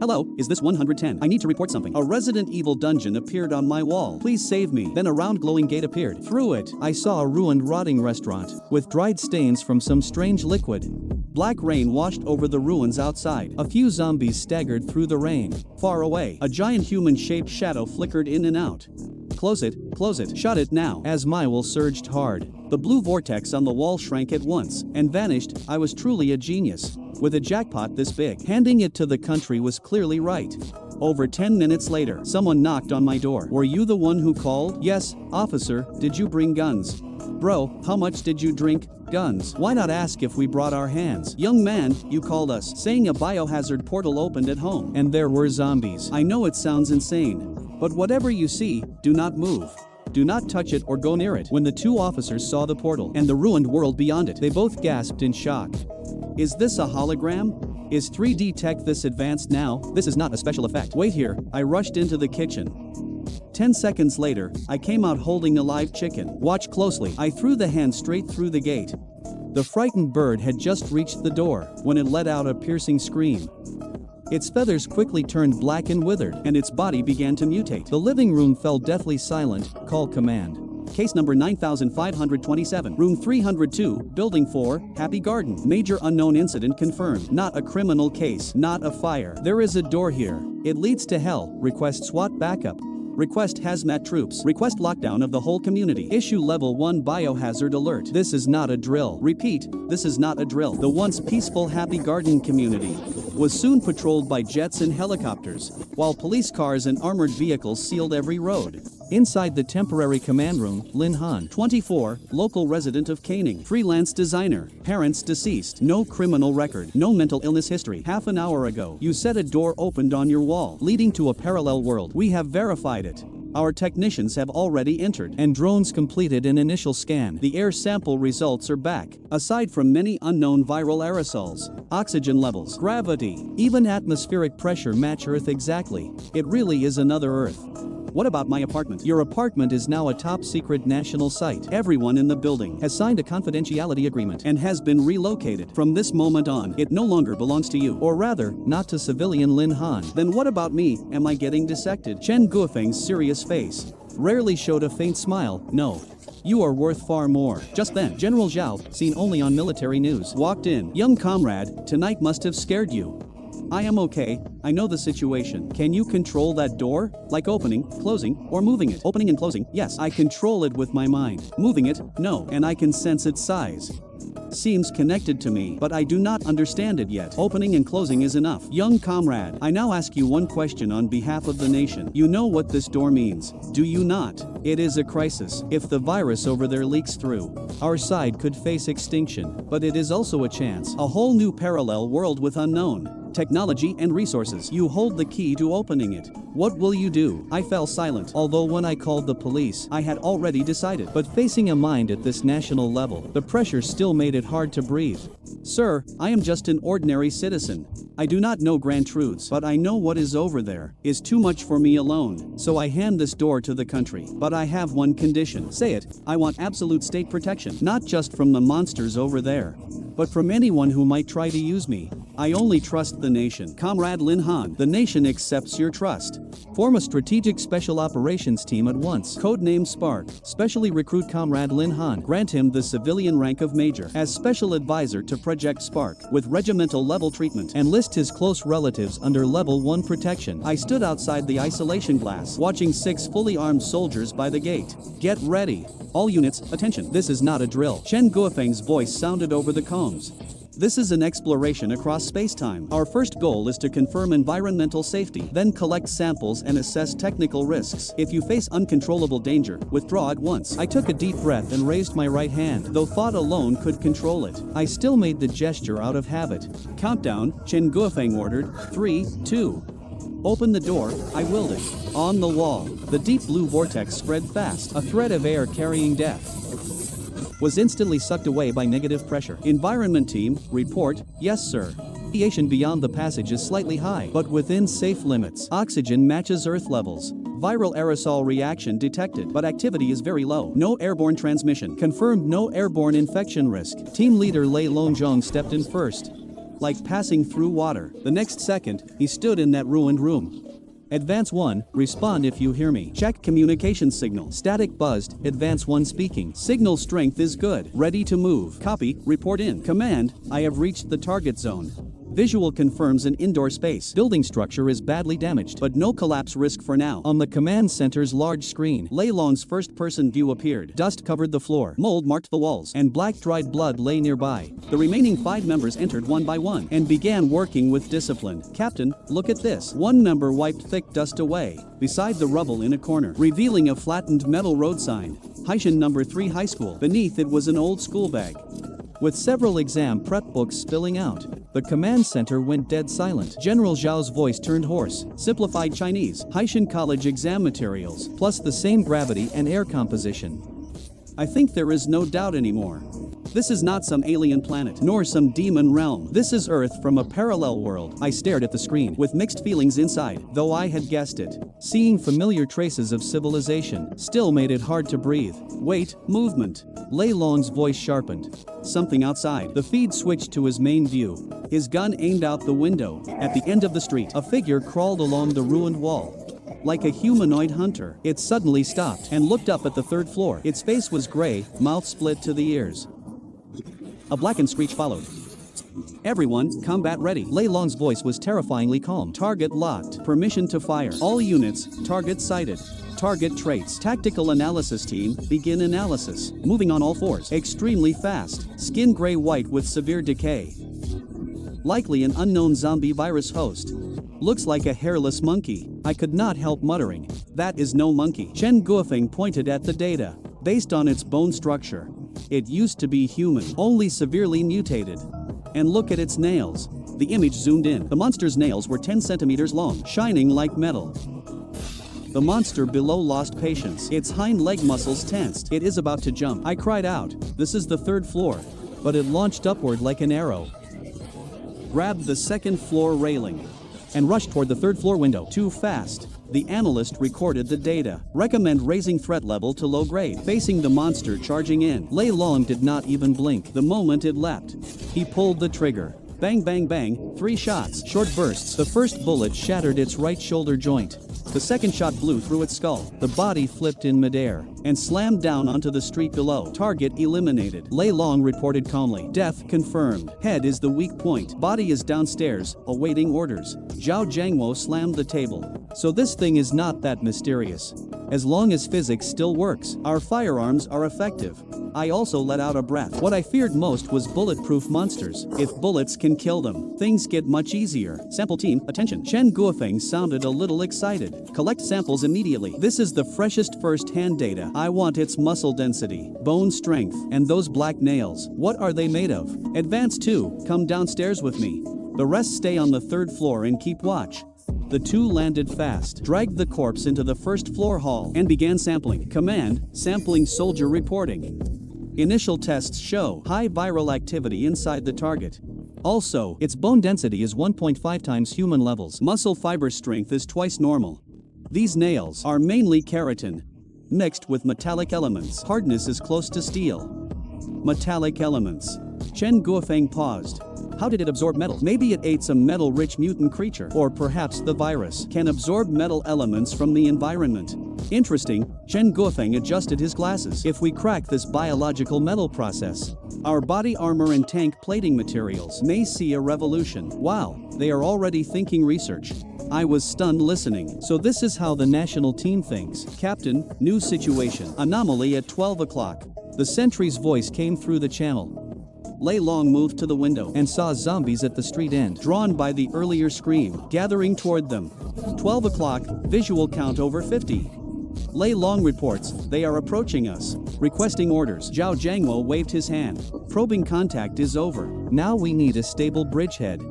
Hello, is this 110? I need to report something. A Resident Evil dungeon appeared on my wall. Please save me. Then a round glowing gate appeared. Through it, I saw a ruined rotting restaurant with dried stains from some strange liquid. Black rain washed over the ruins outside. A few zombies staggered through the rain. Far away, a giant human-shaped shadow flickered in and out. Close it, shut it now. As my will surged hard. The blue vortex on the wall shrank at once and vanished. I was truly a genius. With a jackpot this big, handing it to the country was clearly right. Over 10 minutes later, someone knocked on my door. Were you the one who called? Yes, officer, did you bring guns? Bro, how much did you drink? Guns. Why not ask if we brought our hands? Young man, you called us, saying a biohazard portal opened at home. And there were zombies. I know it sounds insane. But whatever you see, do not move. Do not touch it or go near it. When the two officers saw the portal and the ruined world beyond it, they both gasped in shock. Is this a hologram? Is 3D tech this advanced now? This is not a special effect. Wait here. I rushed into the kitchen. 10 seconds later, I came out holding a live chicken. Watch closely. I threw the hand straight through the gate. The frightened bird had just reached the door when it let out a piercing scream. Its feathers quickly turned black and withered, and its body began to mutate. The living room fell deathly silent. Call command. Case number 9527, room 302, building 4, Happy Garden. Major unknown incident confirmed. Not a criminal case, not a fire. There is a door here. It leads to hell. Request SWAT backup. Request hazmat troops. Request lockdown of the whole community. Issue level 1 biohazard alert. This is not a drill. Repeat, this is not a drill. The once peaceful Happy Garden community was soon patrolled by jets and helicopters, while police cars and armored vehicles sealed every road. Inside the temporary command room, Lynn Han, 24, local resident of Caning, freelance designer, parents deceased, no criminal record, no mental illness history. Half an hour ago, you said a door opened on your wall, leading to a parallel world. We have verified it. Our technicians have already entered, and drones completed an initial scan. The air sample results are back. Aside from many unknown viral aerosols, oxygen levels, gravity, even atmospheric pressure match Earth exactly. It really is another Earth. What about my apartment? Your apartment is now a top-secret national site. Everyone in the building has signed a confidentiality agreement and has been relocated. From this moment on, it no longer belongs to you. Or rather, not to civilian Lin Han. Then what about me? Am I getting dissected? Chen Guofeng's serious face rarely showed a faint smile. No. You are worth far more. Just then, General Zhao, seen only on military news, walked in. Young comrade, tonight must have scared you. I am okay, I know the situation. Can you control that door? Like opening, closing, or moving it? Opening and closing, yes. I control it with my mind. Moving it, no. And I can sense its size. Seems connected to me, but I do not understand it yet. Opening and closing is enough. Young comrade, I now ask you one question on behalf of the nation. You know what this door means, do you not? It is a crisis. If the virus over there leaks through, our side could face extinction. But it is also a chance. A whole new parallel world with unknown technology and resources. You hold the key to opening it. What will you do? I fell silent, although when I called the police, I had already decided. But facing a mind at this national level, the pressure still made it hard to breathe. Sir, I am just an ordinary citizen. I do not know grand truths, but I know what is over there is too much for me alone. So I hand this door to the country. But I have one condition. Say it, I want absolute state protection. Not just from the monsters over there, but from anyone who might try to use me. I only trust the nation. Comrade Lin Han, the nation accepts your trust. Form a strategic special operations team at once. Codename Spark. Specially recruit Comrade Lin Han. Grant him the civilian rank of Major as special advisor to Project Spark with regimental level treatment, and list his close relatives under level 1 protection. I stood outside the isolation glass, watching 6 fully armed soldiers by the gate. Get ready. All units, attention. This is not a drill. Chen Guofeng's voice sounded over the combs. This is an exploration across space-time. Our first goal is to confirm environmental safety, then collect samples and assess technical risks. If you face uncontrollable danger, withdraw at once. I took a deep breath and raised my right hand, though thought alone could control it. I still made the gesture out of habit. Countdown, Chen Guofeng ordered. 3, 2. Open the door, I willed it. On the wall, the deep blue vortex spread fast, a thread of air carrying death was instantly sucked away by negative pressure. Environment team, report, yes sir. Radiation beyond the passage is slightly high, but within safe limits. Oxygen matches Earth levels. Viral aerosol reaction detected, but activity is very low. No airborne transmission. Confirmed no airborne infection risk. Team leader Lei Longjong stepped in first. like passing through water. The next second, he stood in that ruined room. Advance 1, respond if you hear me. Check communication signal. Static buzzed, Advance 1 speaking. Signal strength is good. Ready to move. Copy, report in. Command, I have reached the target zone. Visual confirms an indoor space. Building structure is badly damaged, but no collapse risk for now. On the command center's large screen, Lei Long's first-person view appeared. Dust covered the floor, mold marked the walls, and black dried blood lay nearby. The remaining 5 members entered one by one and began working with discipline. Captain, look at this. One member wiped thick dust away, beside the rubble in a corner, revealing a flattened metal road sign. Haishan number 3 High School. Beneath it was an old school bag, with several exam prep books spilling out. The command center went dead silent. General Zhao's voice turned hoarse. Simplified Chinese, Haishan College exam materials, plus the same gravity and air composition. I think there is no doubt anymore. This is not some alien planet, nor some demon realm. This is Earth from a parallel world. I stared at the screen, with mixed feelings inside, though I had guessed it. Seeing familiar traces of civilization still made it hard to breathe. Wait, movement. Lei Long's voice sharpened. Something outside. The feed switched to his main view. His gun aimed out the window. At the end of the street, a figure crawled along the ruined wall. Like a humanoid hunter, it suddenly stopped and looked up at the 3rd floor. Its face was gray, mouth split to the ears. A blackened screech followed. Everyone, combat ready. Lei Long's voice was terrifyingly calm. Target locked. Permission to fire. All units, target sighted. Target traits. Tactical analysis team, begin analysis. Moving on all fours. Extremely fast. Skin gray-white with severe decay. Likely an unknown zombie virus host. Looks like a hairless monkey. I could not help muttering. That is no monkey. Chen Guofeng pointed at the data. Based on its bone structure, it used to be human, only severely mutated. And look at its nails. The image zoomed in. The monster's nails were 10 centimeters long, shining like metal. The monster below lost patience. Its hind leg muscles tensed. It is about to jump. I cried out. This is the 3rd floor. But it launched upward like an arrow, grabbed the 2nd floor railing, and rushed toward the 3rd floor window. Too fast. The analyst recorded the data. Recommend raising threat level to low grade. Facing the monster charging in, Lei Long did not even blink the moment it leapt. He pulled the trigger. Bang bang bang, 3 shots. Short bursts. The first bullet shattered its right shoulder joint. The second shot blew through its skull. The body flipped in midair and slammed down onto the street below. Target eliminated. Lei Long reported calmly. Death confirmed. Head is the weak point. Body is downstairs, awaiting orders. Zhao Jiangwo slammed the table. So this thing is not that mysterious. As long as physics still works, our firearms are effective. I also let out a breath. What I feared most was bulletproof monsters. If bullets can kill them, things get much easier. Sample team, attention. Chen Guofeng sounded a little excited. Collect samples immediately. This is the freshest first-hand data. I want its muscle density, bone strength, and those black nails. What are they made of? Advance 2, come downstairs with me. The rest stay on the 3rd floor and keep watch. The 2 landed fast, dragged the corpse into the 1st floor hall, and began sampling. Command, sampling soldier reporting. Initial tests show high viral activity inside the target. Also, its bone density is 1.5 times human levels. Muscle fiber strength is twice normal. These nails are mainly keratin, mixed with metallic elements. Hardness is close to steel. Metallic elements. Chen Guofeng paused. How did it absorb metal? Maybe it ate some metal-rich mutant creature. Or perhaps the virus can absorb metal elements from the environment. Interesting. Chen Guofeng adjusted his glasses. If we crack this biological metal process, our body armor and tank plating materials may see a revolution. Wow, they are already thinking research. I was stunned listening. So this is how the national team thinks. Captain, new situation. Anomaly at 12 o'clock. The sentry's voice came through the channel. Lei Long moved to the window and saw zombies at the street end, drawn by the earlier scream, gathering toward them. 12 o'clock, visual count over 50. Lei Long reports, they are approaching us, requesting orders. Zhao Jiangwo waved his hand. Probing contact is over. Now we need a stable bridgehead.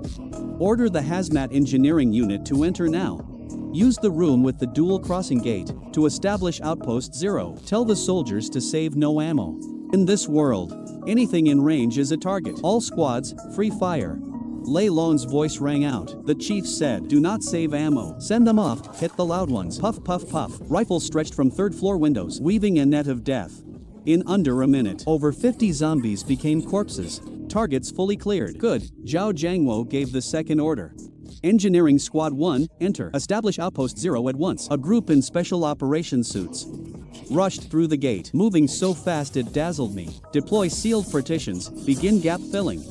Order the hazmat engineering unit to enter now. Use the room with the dual crossing gate to establish Outpost 0. Tell the soldiers to save no ammo. In this world, anything in range is a target. All squads, free fire. Lei Long's voice rang out. The chief said, do not save ammo. Send them off, hit the loud ones. Puff puff puff. Rifles stretched from 3rd floor windows, weaving a net of death. In under a minute, over 50 zombies became corpses. Targets fully cleared. Good. Zhao Jiangwo gave the second order. Engineering Squad 1, enter. Establish Outpost 0 at once. A group in special operations suits rushed through the gate, moving so fast it dazzled me. Deploy sealed partitions. Begin gap filling.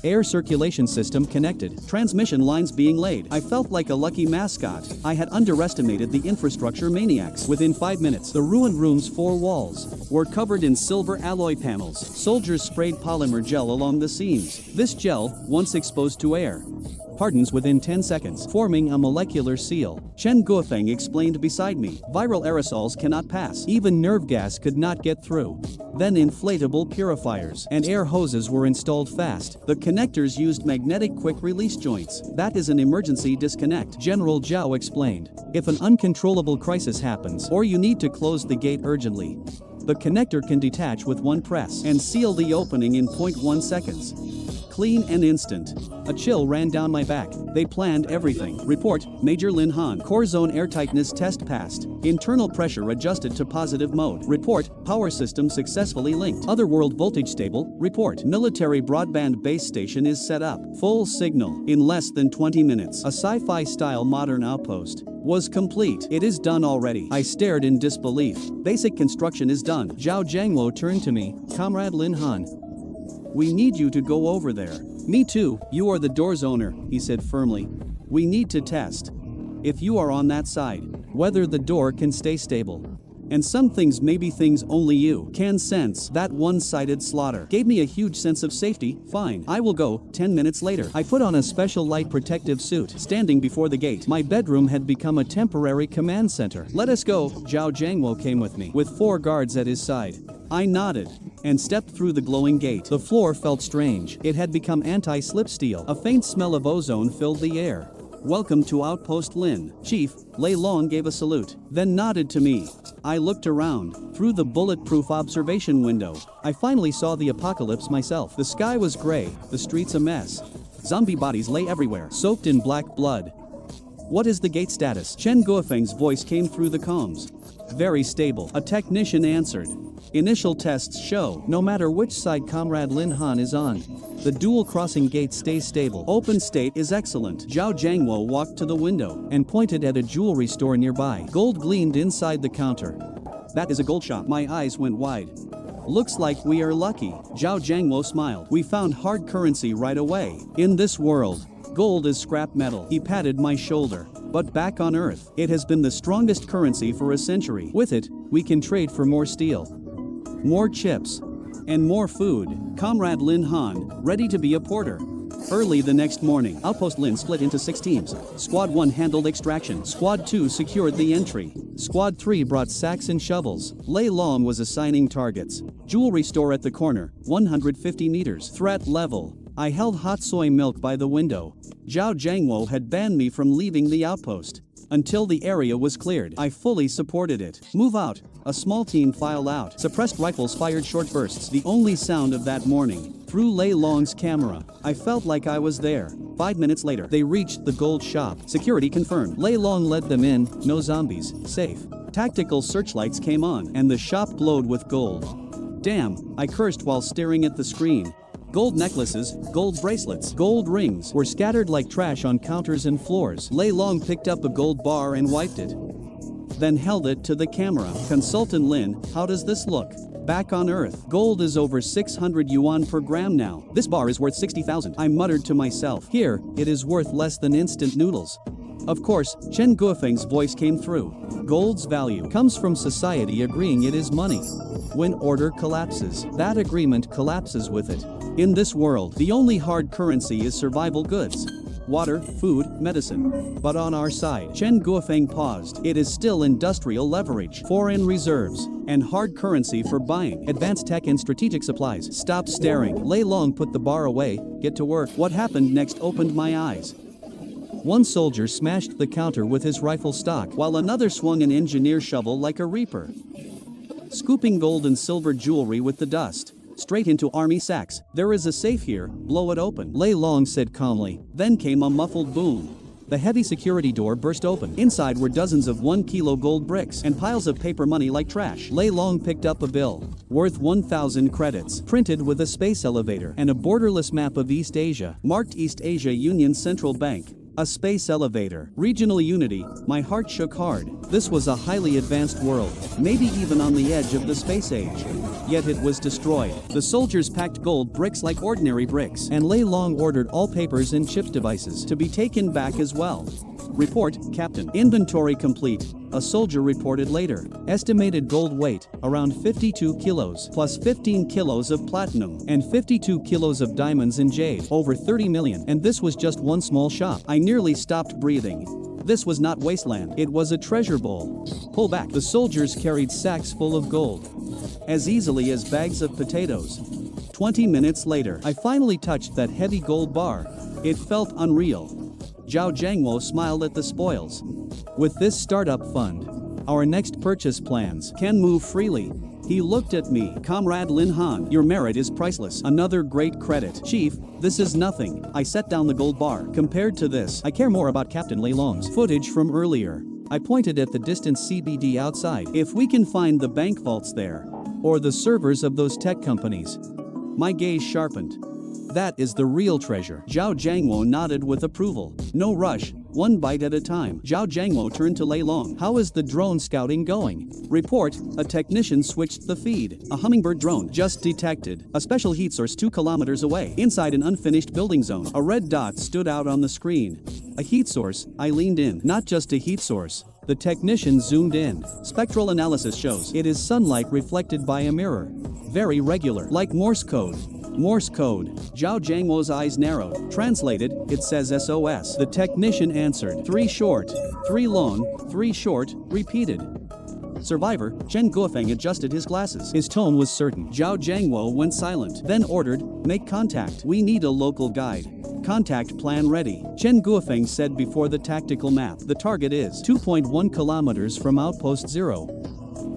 Air circulation system connected. Transmission lines being laid. I felt like a lucky mascot. I had underestimated the infrastructure maniacs. Within 5 minutes, the ruined room's 4 walls were covered in silver alloy panels. Soldiers sprayed polymer gel along the seams. This gel, once exposed to air, hardens within 10 seconds, forming a molecular seal. Chen Guofeng explained beside me. Viral aerosols cannot pass. Even nerve gas could not get through. Then inflatable purifiers and air hoses were installed fast. The connectors used magnetic quick-release joints. That is an emergency disconnect, General Zhao explained. If an uncontrollable crisis happens, or you need to close the gate urgently, the connector can detach with one press and seal the opening in 0.1 seconds. Clean and instant. A chill ran down my back. They planned everything. Report, Major Lin Han. Core zone airtightness test passed. Internal pressure adjusted to positive mode. Report, power system successfully linked. Otherworld voltage stable. Report, military broadband base station is set up. Full signal. In less than 20 minutes. A sci-fi style modern outpost was complete. It is done already. I stared in disbelief. Basic construction is done. Zhao Jiangwo turned to me. Comrade Lin Han, we need you to go over there. Me too. You are the door's owner, he said firmly. We need to test if you are on that side, whether the door can stay stable. And some things, maybe things only you can sense. That one-sided slaughter gave me a huge sense of safety. Fine, I will go. 10 minutes later, I put on a special light protective suit. Standing before the gate, my bedroom had become a temporary command center. Let us go. Zhao Jiangwo came with me, with 4 guards at his side. I nodded and stepped through the glowing gate. The floor felt strange. It had become anti-slip steel. A faint smell of ozone filled the air. Welcome to Outpost Lynn. Chief, Lei Long gave a salute, then nodded to me. I looked around. Through the bulletproof observation window, I finally saw the apocalypse myself. The sky was gray, the streets a mess. Zombie bodies lay everywhere, soaked in black blood. What is the gate status? Chen Guofeng's voice came through the comms. Very stable, a technician answered. Initial tests show, no matter which side Comrade Lin Han is on, the dual crossing gate stays stable. Open state is excellent. Zhao Jiangwo walked to the window and pointed at a jewelry store nearby. Gold gleamed inside the counter. That is a gold shop. My eyes went wide. Looks like we are lucky. Zhao Jiangwo smiled. We found hard currency right away. In this world, gold is scrap metal. He patted my shoulder. But back on Earth, it has been the strongest currency for a century. With it, we can trade for more steel, more chips, and more food. Comrade Lin Han, ready to be a porter. Early the next morning, Outpost Lynn split into 6 teams. Squad 1 handled extraction. Squad 2 secured the entry. Squad 3 brought sacks and shovels. Lei Long was assigning targets. Jewelry store at the corner, 150 meters. Threat level. I held hot soy milk by the window. Zhao Jiangwo had banned me from leaving the outpost until the area was cleared. I fully supported it. Move out. A small team filed out. Suppressed rifles fired short bursts. The only sound of that morning. Through Lei Long's camera, I felt like I was there. 5 minutes later, they reached the gold shop. Security confirmed. Lei Long led them in. No zombies. Safe. Tactical searchlights came on, and the shop glowed with gold. Damn, I cursed while staring at the screen. Gold necklaces, gold bracelets, gold rings were scattered like trash on counters and floors. Lei Long picked up a gold bar and wiped it, then held it to the camera. Consultant Lin, how does this look? Back on Earth, gold is over 600 yuan per gram now. This bar is worth 60,000. I muttered to myself. Here, it is worth less than instant noodles. Of course, Chen Guofeng's voice came through. Gold's value comes from society agreeing it is money. When order collapses, that agreement collapses with it. In this world, the only hard currency is survival goods. Water, food, medicine. But on our side, Chen Guofeng paused. It is still industrial leverage, foreign reserves, and hard currency for buying advanced tech and strategic supplies. Stop staring. Lei Long put the bar away. Get to work. What happened next opened my eyes. One soldier smashed the counter with his rifle stock, while another swung an engineer shovel like a reaper, scooping gold and silver jewelry with the dust straight into army sacks. There is a safe here, blow it open, Lei Long said calmly. Then came a muffled boom. The heavy security door burst open. Inside were dozens of 1-kilo gold bricks and piles of paper money like trash. Lei Long picked up a bill, worth 1,000 credits, printed with a space elevator and a borderless map of East Asia, marked East Asia Union Central Bank. A space elevator. Regional unity. My heart shook hard. This was a highly advanced world, maybe even on the edge of the space age. Yet it was destroyed. The soldiers packed gold bricks like ordinary bricks, and Lei Long ordered all papers and chip devices to be taken back as well. Report, Captain. Inventory complete, a soldier reported later. Estimated gold weight, around 52 kilos, plus 15 kilos of platinum, and 52 kilos of diamonds and jade, over 30 million, and this was just one small shop. I nearly stopped breathing. This was not wasteland, it was a treasure bowl. Pull back. The soldiers carried sacks full of gold, as easily as bags of potatoes. 20 minutes later, I finally touched that heavy gold bar. It felt unreal. Zhao Jiangwo smiled at the spoils. With this startup fund, our next purchase plans can move freely. He looked at me. Comrade Lin Han, your merit is priceless. Another great credit. Chief, this is nothing. I set down the gold bar. Compared to this, I care more about Captain Lei Long's footage from earlier. I pointed at the distant CBD outside. If we can find the bank vaults there, or the servers of those tech companies. My gaze sharpened. That is the real treasure. Zhao Jiangwo nodded with approval. No rush, one bite at a time. Zhao Jiangwo turned to Lei Long. How is the drone scouting going? Report, a technician switched the feed. A hummingbird drone just detected. A special heat source 2 kilometers away. Inside an unfinished building zone. A red dot stood out on the screen. A heat source, I leaned in. Not just a heat source. The technician zoomed in. Spectral analysis shows it is sunlight reflected by a mirror. Very regular, like Morse code. Morse code. Zhao Jiangwo's eyes narrowed. Translated, it says SOS. The technician answered. 3 short, 3 long, 3 short, repeated. Survivor, Chen Guofeng adjusted his glasses. His tone was certain. Zhao Jiangwo went silent, then ordered, make contact. We need a local guide. Contact plan ready. Chen Guofeng said before the tactical map. The target is 2.1 kilometers from Outpost 0.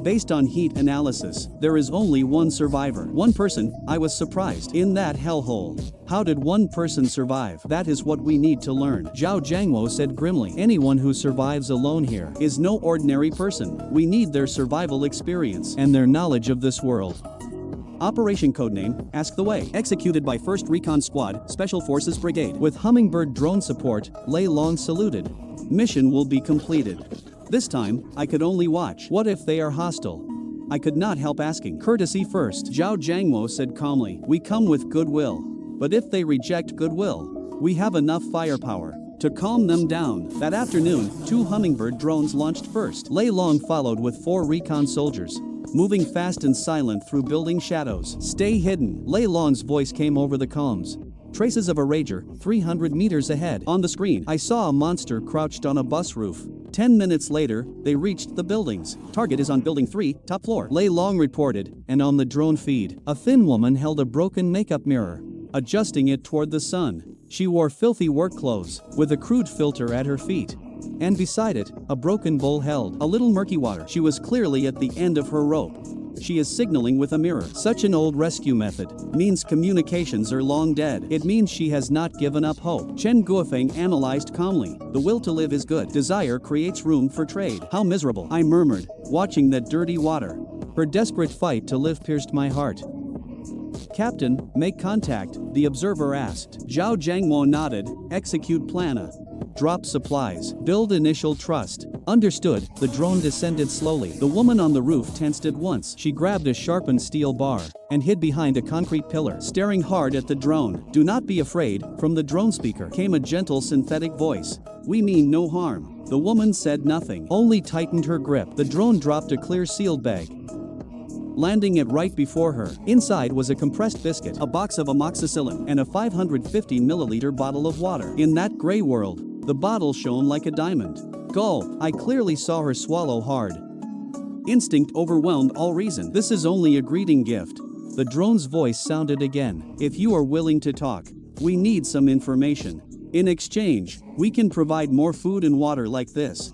Based on heat analysis, there is only one survivor. One person. I was surprised. In that hellhole. How did one person survive? That is what we need to learn. Zhao Jiangwo said grimly. Anyone who survives alone here is no ordinary person. We need their survival experience and their knowledge of this world. Operation codename, Ask the Way. Executed by 1st Recon Squad, Special Forces Brigade. With Hummingbird drone support, Lei Long saluted. Mission will be completed. This time, I could only watch. What if they are hostile? I could not help asking. Courtesy first. Zhao Jiangwo said calmly. We come with goodwill. But if they reject goodwill, we have enough firepower to calm them down. That afternoon, 2 Hummingbird drones launched first. Lei Long followed with 4 recon soldiers, moving fast and silent through building shadows. Stay hidden. Lei Long's voice came over the comms. Traces of a Rager, 300 meters ahead. On the screen, I saw a monster crouched on a bus roof. 10 minutes later, they reached the buildings. Target is on building 3, top floor. Lei Long reported, and on the drone feed, a thin woman held a broken makeup mirror, adjusting it toward the sun. She wore filthy work clothes, with a crude filter at her feet. And beside it, a broken bowl held a little murky water. She was clearly at the end of her rope. She is signaling with a mirror. Such an old rescue method means communications are long dead. It means she has not given up hope. Chen Guofeng analyzed calmly. The will to live is good. Desire creates room for trade. How miserable, I murmured, watching that dirty water. Her desperate fight to live pierced my heart. Captain, make contact, the observer asked. Zhao Jiangwo nodded. Execute plana. Drop supplies. Build initial trust. Understood. The drone descended slowly. The woman on the roof tensed at once. She grabbed a sharpened steel bar and hid behind a concrete pillar, staring hard at the drone. Do not be afraid. From the drone speaker came a gentle synthetic voice. We mean no harm. The woman said nothing, only tightened her grip. The drone dropped a clear sealed bag, landing it right before her. Inside was a compressed biscuit, a box of amoxicillin, and a 550 milliliter bottle of water. In that gray world, the bottle shone like a diamond. Gulp. I clearly saw her swallow hard. Instinct overwhelmed all reason. This is only a greeting gift. The drone's voice sounded again. If you are willing to talk, we need some information. In exchange, we can provide more food and water like this.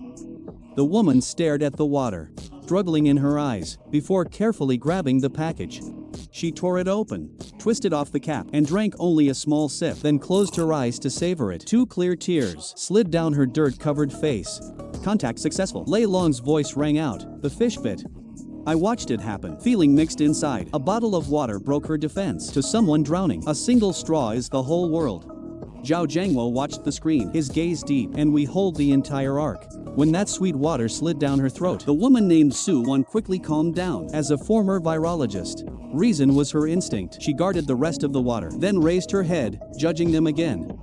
The woman stared at the water, struggling in her eyes, before carefully grabbing the package. She tore it open, twisted off the cap, and drank only a small sip, then closed her eyes to savor it. 2 clear tears slid down her dirt-covered face. Contact successful. Lei Long's voice rang out. The fish bit. I watched it happen, feeling mixed inside. A bottle of water broke her defense. To someone drowning, a single straw is the whole world. Zhao Jiangwo watched the screen, his gaze deep, and we hold the entire arc. When that sweet water slid down her throat, the woman named Su Wan quickly calmed down. As a former virologist, reason was her instinct. She guarded the rest of the water, then raised her head, judging them again.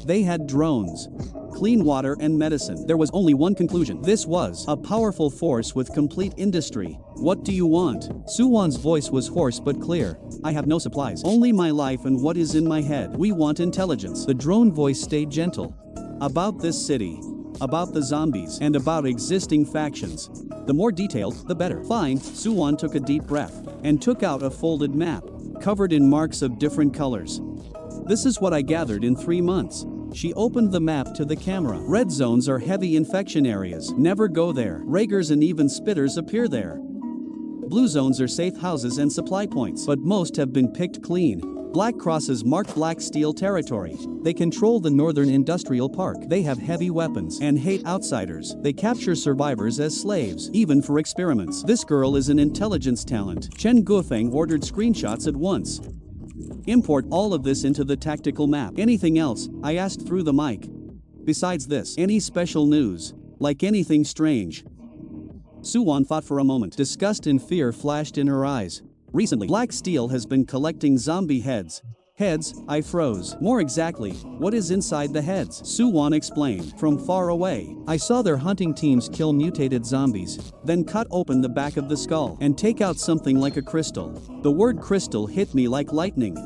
They had drones, clean water and medicine. There was only one conclusion. This was a powerful force with complete industry. What do you want? Su Wan's voice was hoarse but clear. I have no supplies, only my life and what is in my head. We want intelligence. The drone voice stayed gentle. About this city, about the zombies, and about existing factions. The more detailed, the better. Fine. Su Wan took a deep breath and took out a folded map, covered in marks of different colors. This is what I gathered in 3 months. She opened the map to the camera. Red zones are heavy infection areas. Never go there. Raigers and even spitters appear there. Blue zones are safe houses and supply points, but most have been picked clean. Black crosses mark Black Steel territory. They control the Northern Industrial Park. They have heavy weapons and hate outsiders. They capture survivors as slaves, even for experiments. This girl is an intelligence talent. Chen Guofeng ordered screenshots at once. Import all of this into the tactical map. Anything else? I asked through the mic. Besides this, any special news? Like anything strange? Su Wan thought for a moment. Disgust and fear flashed in her eyes. Recently, Black Steel has been collecting zombie heads. Heads? I froze. More exactly, what is inside the heads? Su Wan explained. From far away, I saw their hunting teams kill mutated zombies, then cut open the back of the skull and take out something like a crystal. The word crystal hit me like lightning.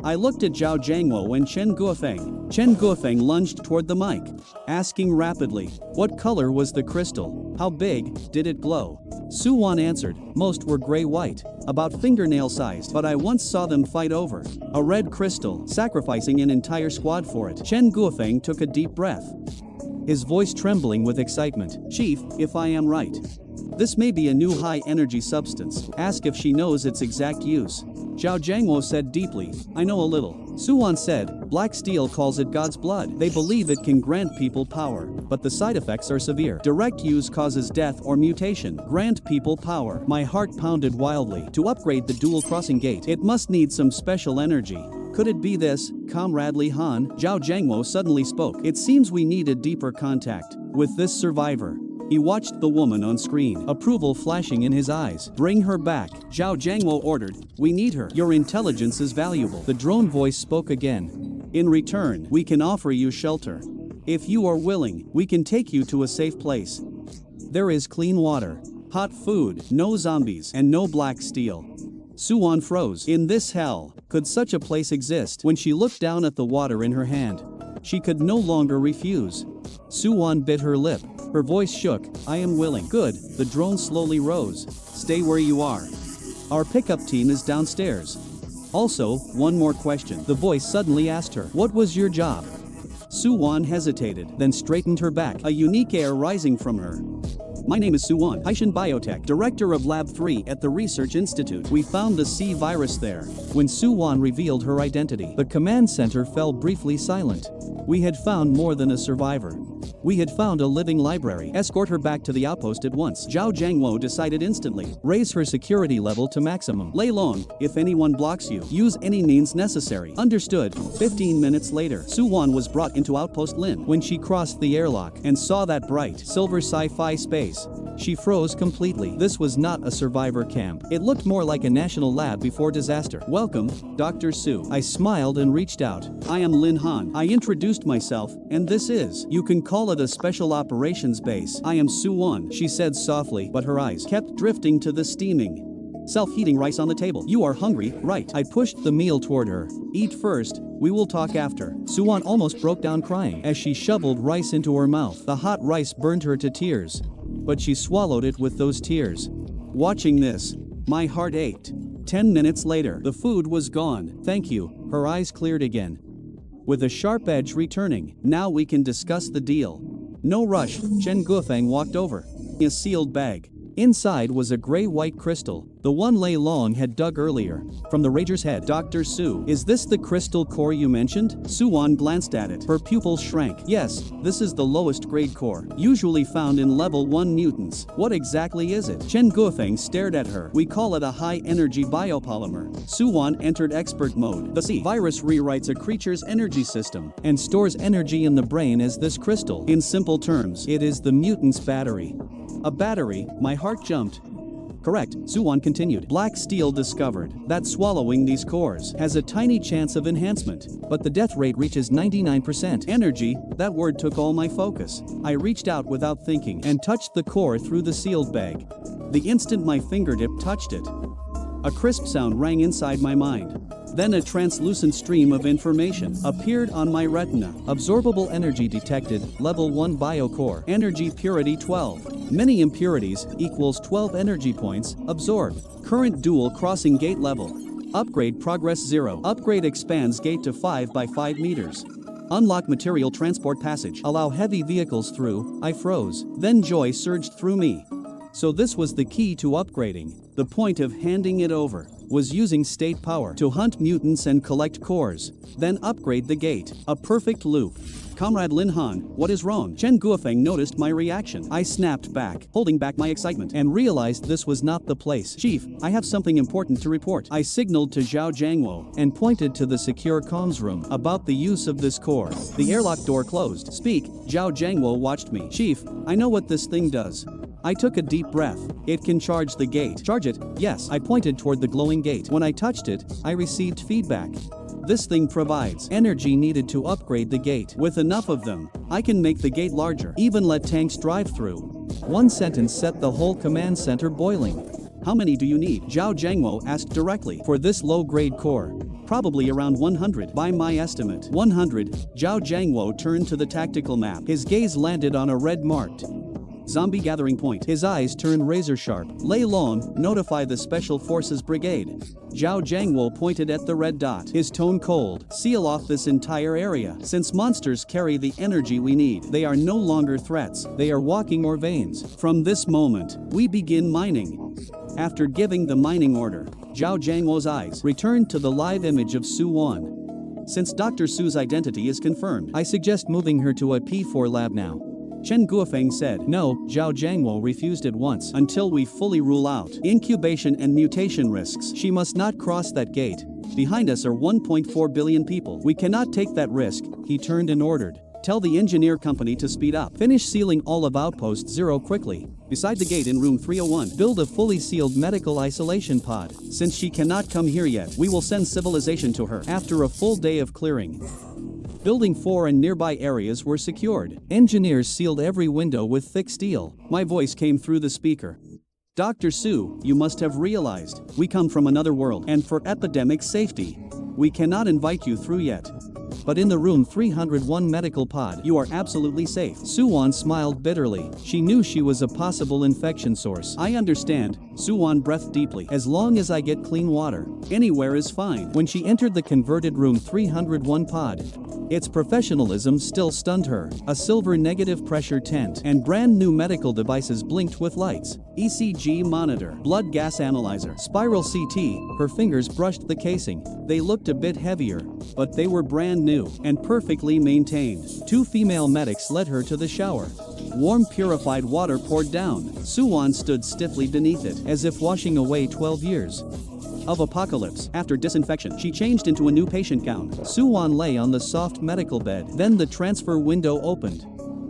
I looked at Zhao Jiangwo and Chen Guofeng. Chen Guofeng lunged toward the mic, asking rapidly, what color was the crystal? How big did it glow? Su Wan answered, most were gray-white, about fingernail-sized, but I once saw them fight over a red crystal, sacrificing an entire squad for it. Chen Guofeng took a deep breath, his voice trembling with excitement. Chief, if I am right, this may be a new high-energy substance. Ask if she knows its exact use. Zhao Jiangwo said deeply, I know a little. Su Wan said, Black Steel calls it God's blood. They believe it can grant people power, but the side effects are severe. Direct use causes death or mutation. Grant people power. My heart pounded wildly. To upgrade the dual crossing gate, it must need some special energy. Could it be this, Comrade Li Han? Zhao Jiangwo suddenly spoke. It seems we need a deeper contact with this survivor. He watched the woman on screen, approval flashing in his eyes. Bring her back, Zhao Jiangwo ordered. We need her. Your intelligence is valuable. The drone voice spoke again. In return, we can offer you shelter. If you are willing, we can take you to a safe place. There is clean water, hot food, no zombies, and no Black Steel. Su Wan froze. In this hell, could such a place exist? When she looked down at the water in her hand, she could no longer refuse. Su Wan bit her lip. Her voice shook. I am willing. Good. The drone slowly rose. Stay where you are. Our pickup team is downstairs. Also, one more question. The voice suddenly asked her. What was your job? Su Wan hesitated, then straightened her back, a unique air rising from her. My name is Su Wan, Haitian Biotech, director of Lab 3 at the Research Institute. We found the C virus there. When Su Wan revealed her identity, the command center fell briefly silent. We had found more than a survivor. We had found a living library. Escort her back to the outpost at once. Zhao Jiangwo decided instantly. Raise her security level to maximum. Lei Long, if anyone blocks you, use any means necessary. Understood. 15 minutes later, Su Wan was brought into Outpost Lynn. When she crossed the airlock and saw that bright, silver sci-fi space, she froze completely. This was not a survivor camp. It looked more like a national lab before disaster. Welcome, Dr. Su. I smiled and reached out. I am Lin Han. I introduced myself, and this is. You can call it a special operations base. I am Su Wan, she said softly, but her eyes kept drifting to the steaming, self-heating rice on the table. You are hungry, right? I pushed the meal toward her. Eat first, we will talk after. Su Wan almost broke down crying as she shoveled rice into her mouth. The hot rice burned her to tears, but she swallowed it with those tears. Watching this, my heart ached. 10 minutes later, the food was gone. Thank you. Her eyes cleared again, with a sharp edge returning. Now we can discuss the deal. No rush. Chen Guofeng walked over. A sealed bag. Inside was a gray-white crystal, The one Lei Long had dug earlier. From the Rager's head, Dr. Su, is this the crystal core you mentioned? Su-won glanced at it. Her pupils shrank. Yes, this is the lowest grade core, usually found in level 1 mutants. What exactly is it? Chen Guofeng stared at her. We call it a high-energy biopolymer. Su-won entered expert mode. The C virus rewrites a creature's energy system and stores energy in the brain as this crystal. In simple terms, it is the mutant's battery. A battery? My heart jumped. Correct, Su-won continued. Black Steel discovered that swallowing these cores has a tiny chance of enhancement, but the death rate reaches 99%. Energy, that word took all my focus. I reached out without thinking and touched the core through the sealed bag. The instant my fingertip touched it, a crisp sound rang inside my mind. Then a translucent stream of information appeared on my retina. Absorbable energy detected, level 1 biocore. Energy purity 12. Many impurities equals 12 energy points, absorbed. Current dual crossing gate level. Upgrade progress 0. Upgrade expands gate to 5 by 5 meters. Unlock material transport passage. Allow heavy vehicles through. I froze. Then joy surged through me. So this was the key to upgrading. The point of handing it over was using state power to hunt mutants and collect cores, then upgrade the gate. A perfect loop. Comrade Lin Han, what is wrong? Chen Guofeng noticed my reaction. I snapped back, holding back my excitement, and realized this was not the place. Chief, I have something important to report. I signaled to Zhao Jiangwo and pointed to the secure comms room about the use of this core. The airlock door closed. Speak, Zhao Jiangwo watched me. Chief, I know what this thing does. I took a deep breath. It can charge the gate. Charge it? Yes. I pointed toward the glowing gate. When I touched it, I received feedback. This thing provides energy needed to upgrade the gate. With enough of them, I can make the gate larger, even let tanks drive through. One sentence set the whole command center boiling. How many do you need? Zhao Jiangwo asked directly. For this low-grade core, probably around 100 by my estimate. 100, Zhao Jiangwo turned to the tactical map. His gaze landed on a red-marked zombie gathering point. His eyes turned razor-sharp. Lei Long, notify the Special Forces Brigade. Zhao Jiangwo pointed at the red dot. His tone cold. Seal off this entire area. Since monsters carry the energy we need, they are no longer threats. They are walking or veins. From this moment, we begin mining. After giving the mining order, Zhao Jiangwo's eyes returned to the live image of Su-won. Since Dr. Su's identity is confirmed, I suggest moving her to a P4 lab now. Chen Guofeng said. No, Zhao Jiangwo refused at once. Until we fully rule out incubation and mutation risks, she must not cross that gate. Behind us are 1.4 billion people. We cannot take that risk, he turned and ordered. Tell the engineer company to speed up. Finish sealing all of Outpost 0 quickly. Beside the gate in room 301, build a fully sealed medical isolation pod. Since she cannot come here yet, we will send civilization to her after a full day of clearing. Building 4 and nearby areas were secured. Engineers sealed every window with thick steel. My voice came through the speaker. Dr. Su, you must have realized, we come from another world, and for epidemic safety, we cannot invite you through yet. But in the room 301 medical pod, you are absolutely safe. Su-won smiled bitterly. She knew she was a possible infection source. I understand. Su-won breathed deeply. As long as I get clean water, anywhere is fine. When she entered the converted room 301 pod, its professionalism still stunned her. A silver negative pressure tent and brand new medical devices blinked with lights. ECG monitor, blood gas analyzer, spiral CT. Her fingers brushed the casing. They looked a bit heavier, but they were brand new and perfectly maintained. 2 female medics led her to the shower. Warm purified water poured down. Su-won stood stiffly beneath it, as if washing away 12 years of apocalypse. After disinfection, she changed into a new patient gown. Su-won lay on the soft medical bed. Then the transfer window opened.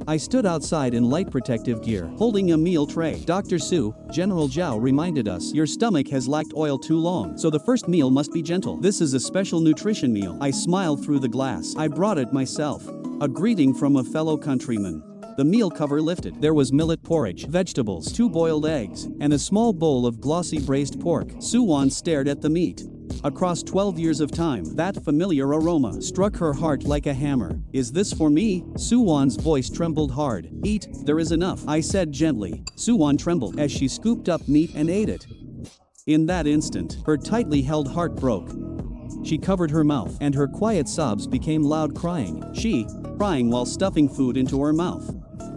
I stood outside in light protective gear, holding a meal tray. Dr. Su, General Zhao reminded us, your stomach has lacked oil too long, so the first meal must be gentle. This is a special nutrition meal. I smiled through the glass. I brought it myself. A greeting from a fellow countryman. The meal cover lifted. There was millet porridge, vegetables, 2 boiled eggs, and a small bowl of glossy braised pork. Su-won stared at the meat. Across 12 years of time, that familiar aroma struck her heart like a hammer. Is this for me? Su-won's voice trembled hard. Eat, there is enough, I said gently. Su-won trembled as she scooped up meat and ate it. In that instant, her tightly held heart broke. She covered her mouth, and her quiet sobs became loud crying. She, crying while stuffing food into her mouth.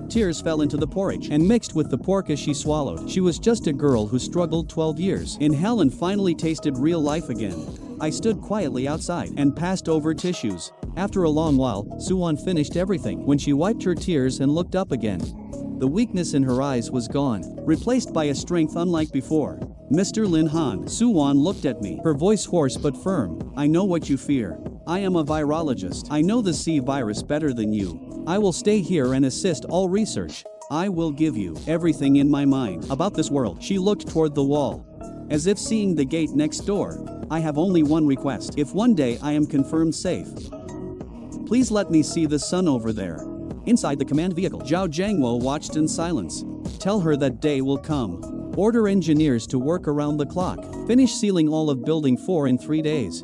Tears fell into the porridge and mixed with the pork as she swallowed. She was just a girl who struggled 12 years in hell and finally tasted real life again. I stood quietly outside and passed over tissues. After a long while, Suwon finished everything. When she wiped her tears and looked up again, the weakness in her eyes was gone, replaced by a strength unlike before. Mr. Lin Han. Suwon looked at me, her voice hoarse but firm. I know what you fear. I am a virologist. I know the C virus better than you. I will stay here and assist all research. I will give you everything in my mind about this world. She looked toward the wall, as if seeing the gate next door. I have only one request. If one day I am confirmed safe, please let me see the sun over there. Inside the command vehicle, Zhao Jiangwo watched in silence. Tell her that day will come. Order engineers to work around the clock. Finish sealing all of Building 4 in 3 days.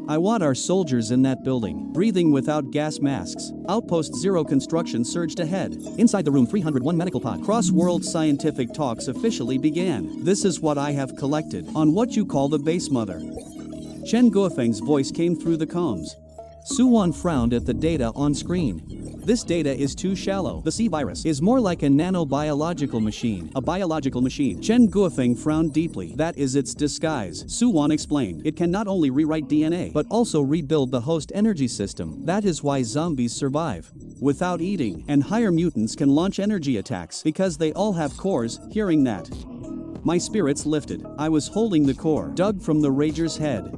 I want our soldiers in that building, breathing without gas masks. Outpost 0 construction surged ahead. Inside the room 301 medical pod. Cross-world scientific talks officially began. This is what I have collected on what you call the base mother. Chen Guofeng's voice came through the comms. Suwon frowned at the data on screen. This data is too shallow. The C virus is more like a nanobiological machine. A biological machine. Chen Guofeng frowned deeply. That is its disguise. Suwon explained. It can not only rewrite DNA, but also rebuild the host energy system. That is why zombies survive without eating, and higher mutants can launch energy attacks because they all have cores. Hearing that, my spirits lifted. I was holding the core, dug from the Rager's head.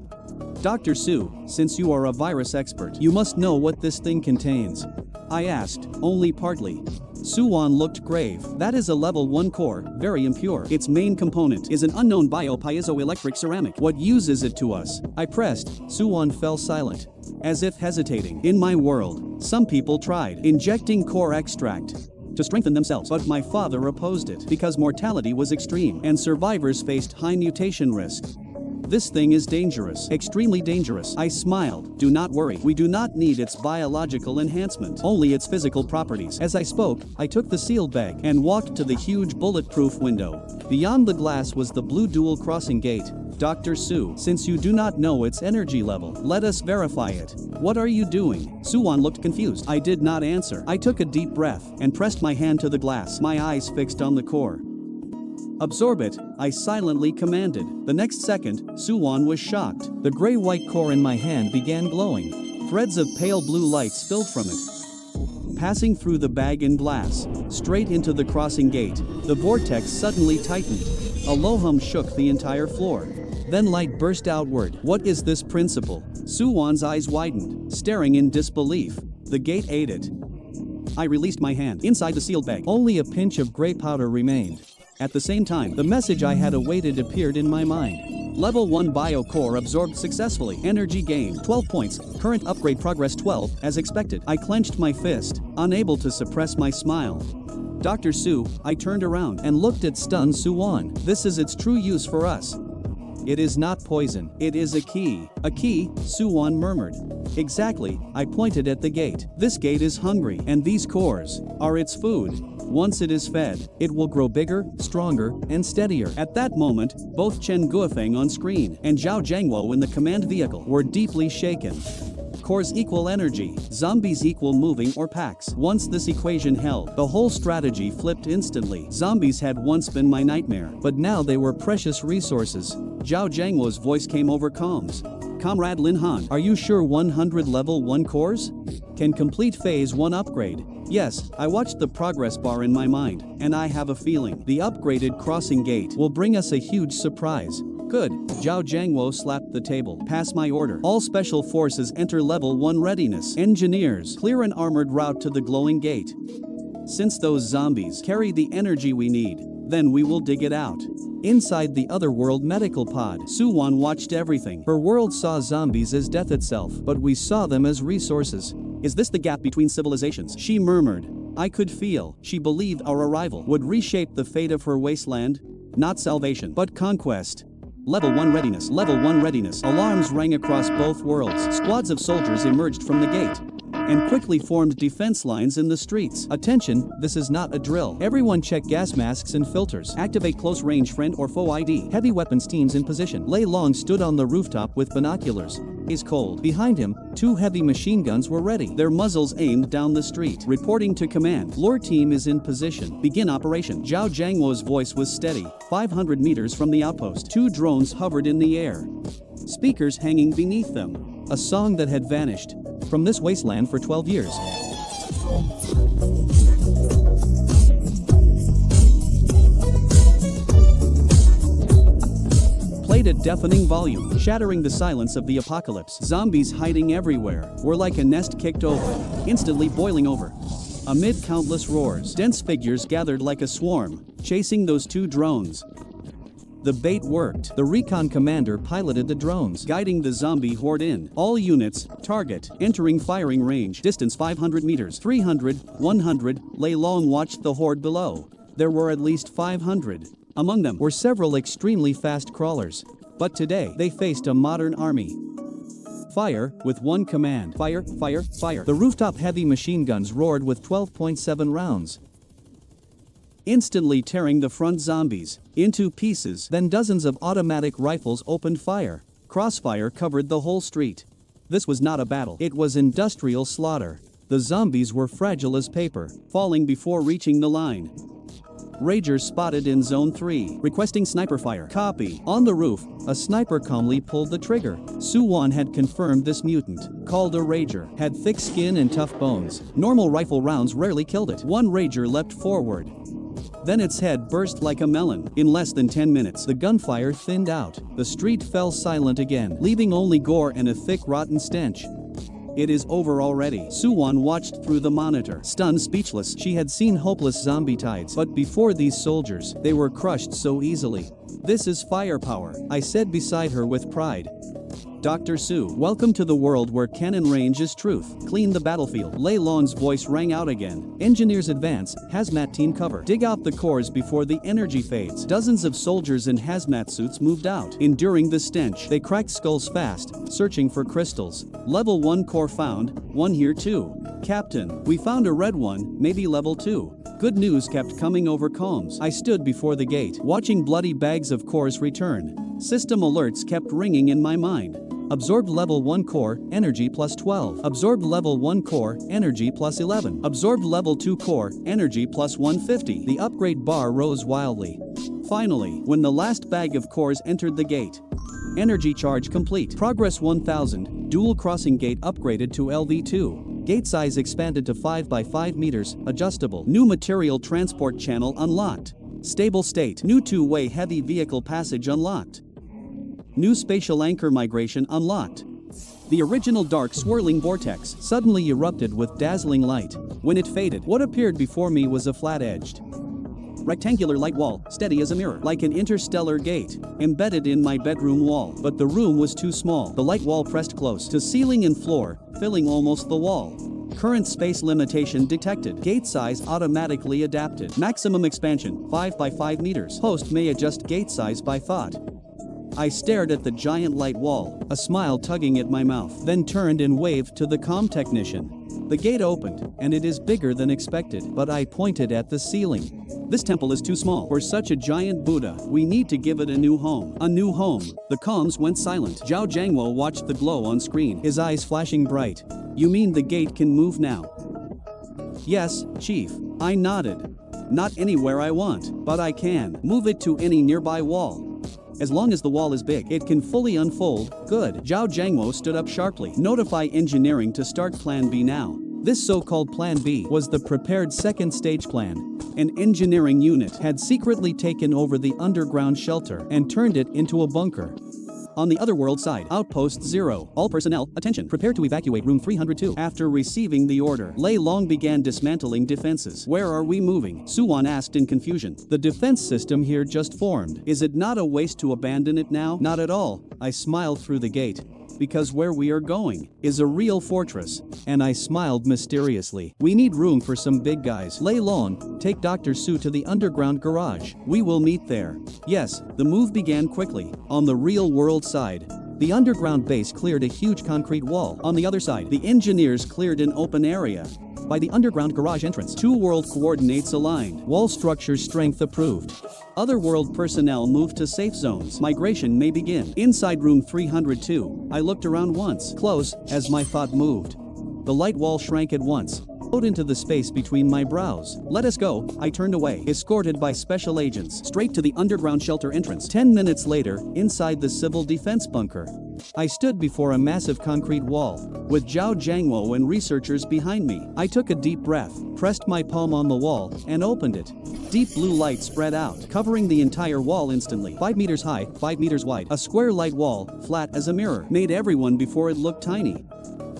Dr. Su, since you are a virus expert, you must know what this thing contains. I asked, only partly. Suwon looked grave. That is a level 1 core, very impure. Its main component is an unknown bio-piezoelectric ceramic. What use is it to us? I pressed. Suwon fell silent, as if hesitating. In my world, some people tried injecting core extract to strengthen themselves, but my father opposed it because mortality was extreme and survivors faced high mutation risk. This thing is dangerous, extremely dangerous. I smiled. Do not worry, we do not need its biological enhancement, only its physical properties. As I spoke, I took the sealed bag and walked to the huge bulletproof window. Beyond the glass was the blue dual crossing gate. Dr. Su, since you do not know its energy level, let us verify it. What are you doing? Suwon looked confused. I did not answer. I took a deep breath and pressed my hand to the glass, my eyes fixed on the core. Absorb it, I silently commanded. The next second, Suwon was shocked. The gray-white core in my hand began glowing. Threads of pale blue light spilled from it, passing through the bag and glass, straight into the crossing gate. The vortex suddenly tightened. A low hum shook the entire floor. Then light burst outward. What is this principle? Suwon's eyes widened, staring in disbelief. The gate ate it. I released my hand. Inside the sealed bag, only a pinch of gray powder remained. At the same time, the message I had awaited appeared in my mind. Level 1 bio core absorbed successfully. Energy gain 12 points. Current upgrade progress 12, as expected. I clenched my fist, unable to suppress my smile. Dr. Su, I turned around and looked at stunned Suwon. This is its true use for us. It is not poison. It is a key. A key, Suwon murmured. Exactly, I pointed at the gate. This gate is hungry, and these cores are its food. Once it is fed, it will grow bigger, stronger, and steadier. At that moment, both Chen Guofeng on screen and Zhao Jiangwo in the command vehicle were deeply shaken. Cores equal energy, zombies equal moving or packs. Once this equation held, the whole strategy flipped instantly. Zombies had once been my nightmare, but now they were precious resources. Zhao Jiangwo's voice came over comms. Comrade Lin Han, are you sure 100 level 1 cores can complete phase 1 upgrade? Yes, I watched the progress bar in my mind, and I have a feeling the upgraded crossing gate will bring us a huge surprise. Good. Zhao Jiangwo slapped the table. Pass my order. All special forces enter level 1 readiness. Engineers, clear an armored route to the glowing gate. Since those zombies carry the energy we need, then we will dig it out. Inside the otherworld medical pod, Suwon watched everything. Her world saw zombies as death itself, but we saw them as resources. Is this the gap between civilizations? She murmured. I could feel. She believed our arrival would reshape the fate of her wasteland. Not salvation, but conquest. Level 1 readiness. Level 1 readiness. Alarms rang across both worlds. Squads of soldiers emerged from the gate. and quickly formed defense lines in the streets. Attention, this is not a drill. Everyone check gas masks and filters. Activate close range friend or foe ID. Heavy weapons teams in position. Lei Long stood on the rooftop with binoculars. Is cold. Behind him, 2 heavy machine guns were ready, their muzzles aimed down the street. Reporting to command. Lore team is in position. Begin operation. Zhao Jiangwo's voice was steady. 500 meters from the outpost, 2 drones hovered in the air. Speakers hanging beneath them. A song that had vanished from this wasteland for 12 years. Played at deafening volume, shattering the silence of the apocalypse. Zombies hiding everywhere were like a nest kicked over, instantly boiling over. Amid countless roars, dense figures gathered like a swarm, chasing those 2 drones. The bait worked. The recon commander piloted the drones, guiding the zombie horde in. All units, target, entering firing range, distance 500 meters, 300, 100. Lei Long watched the horde below. There were at least 500. Among them were several extremely fast crawlers. But today, they faced a modern army. Fire, with one command. Fire, fire, fire. The rooftop heavy machine guns roared with 12.7 rounds, instantly tearing the front zombies into pieces. Then dozens of automatic rifles opened fire. Crossfire covered the whole street. This was not a battle. It was industrial slaughter. The zombies were fragile as paper, falling before reaching the line. Rager spotted in Zone 3, requesting sniper fire. Copy. On the roof, a sniper calmly pulled the trigger. Suwon had confirmed this mutant, called a Rager, had thick skin and tough bones. Normal rifle rounds rarely killed it. One Rager leapt forward. Then its head burst like a melon. In less than 10 minutes, the gunfire thinned out. The street fell silent again, leaving only gore and a thick rotten stench. It is over already. Suwon watched through the monitor, stunned, speechless. She had seen hopeless zombie tides, but before these soldiers, they were crushed so easily. This is firepower, I said beside her with pride. Dr. Su, welcome to the world where cannon range is truth. Clean the battlefield. Lei Long's voice rang out again. Engineers advance, hazmat team cover. Dig out the cores before the energy fades. Dozens of soldiers in hazmat suits moved out, enduring the stench. They cracked skulls fast, searching for crystals. Level 1 core found, one here too. Captain, we found a red one, maybe level 2. Good news kept coming over comms. I stood before the gate, watching bloody bags of cores return. System alerts kept ringing in my mind. Absorbed level 1 core, energy plus 12. Absorbed level 1 core, energy plus 11. Absorbed level 2 core, energy plus 150. The upgrade bar rose wildly. Finally, when the last bag of cores entered the gate. Energy charge complete. Progress 1000, dual crossing gate upgraded to LV2. Gate size expanded to 5 by 5 meters, adjustable. New material transport channel unlocked. Stable state. New 2-way heavy vehicle passage unlocked. New spatial anchor migration unlocked. The original dark swirling vortex suddenly erupted with dazzling light. When it faded, what appeared before me was a flat-edged, rectangular light wall, steady as a mirror, like an interstellar gate, embedded in my bedroom wall. But the room was too small. The light wall pressed close to ceiling and floor, filling almost the wall. Current space limitation detected. Gate size automatically adapted. Maximum expansion, 5 by 5 meters. Host may adjust gate size by thought. I stared at the giant light wall, a smile tugging at my mouth, then turned and waved to the comm technician. The gate opened, and it is bigger than expected, but I pointed at the ceiling. This temple is too small for such a giant Buddha. We need to give it a new home. A new home. The comms went silent. Zhao Jiangwo watched the glow on screen, his eyes flashing bright. You mean the gate can move now? Yes, Chief. I nodded. Not anywhere I want, but I can move it to any nearby wall. As long as the wall is big, it can fully unfold. Good. Zhao Jiangwo stood up sharply. Notify engineering to start Plan B now. This so-called Plan B was the prepared second stage plan. An engineering unit had secretly taken over the underground shelter and turned it into a bunker. On the otherworld side, Outpost 0. All personnel, attention. Prepare to evacuate room 302. After receiving the order, Lei Long began dismantling defenses. Where are we moving? Suwon asked in confusion. The defense system here just formed. Is it not a waste to abandon it now? Not at all. I smiled through the gate. Because where we are going is a real fortress. And I smiled mysteriously. We need room for some big guys. Lei Long, take Dr. Su to the underground garage. We will meet there. Yes, the move began quickly. On the real world side, The underground base cleared a huge concrete wall. On the other side, the engineers cleared an open area. By the underground garage entrance, 2 world coordinates aligned. Wall structure's strength approved. Otherworld personnel moved to safe zones. Migration may begin. Inside room 302, I looked around once, close, as my thought moved. The light wall shrank at once, flowed into the space between my brows. Let us go, I turned away, escorted by special agents, straight to the underground shelter entrance. 10 minutes later, inside the civil defense bunker, I stood before a massive concrete wall, with Zhao Jiangwo and researchers behind me. I took a deep breath, pressed my palm on the wall, and opened it. Deep blue light spread out, covering the entire wall instantly. 5 meters high, 5 meters wide, a square light wall, flat as a mirror, made everyone before it looked tiny.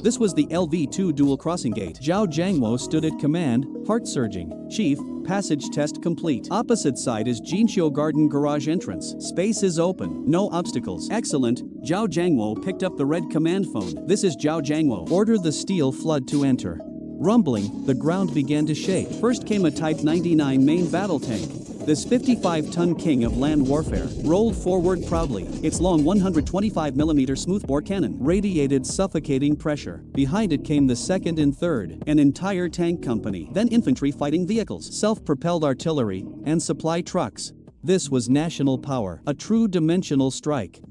This was the LV2 dual crossing gate. Zhao Jiangwo stood at command, heart surging. Chief, passage test complete. Opposite side is Jinqiu Garden garage entrance. Space is open. No obstacles. Excellent. Zhao Jiangwo picked up the red command phone. This is Zhao Jiangwo. Order the steel flood to enter. Rumbling, the ground began to shake. First came a Type 99 main battle tank. This 55-ton king of land warfare rolled forward proudly. Its long 125mm smoothbore cannon radiated suffocating pressure. Behind it came the second and third, an entire tank company. Then infantry fighting vehicles, self-propelled artillery, and supply trucks. This was national power, a true dimensional strike.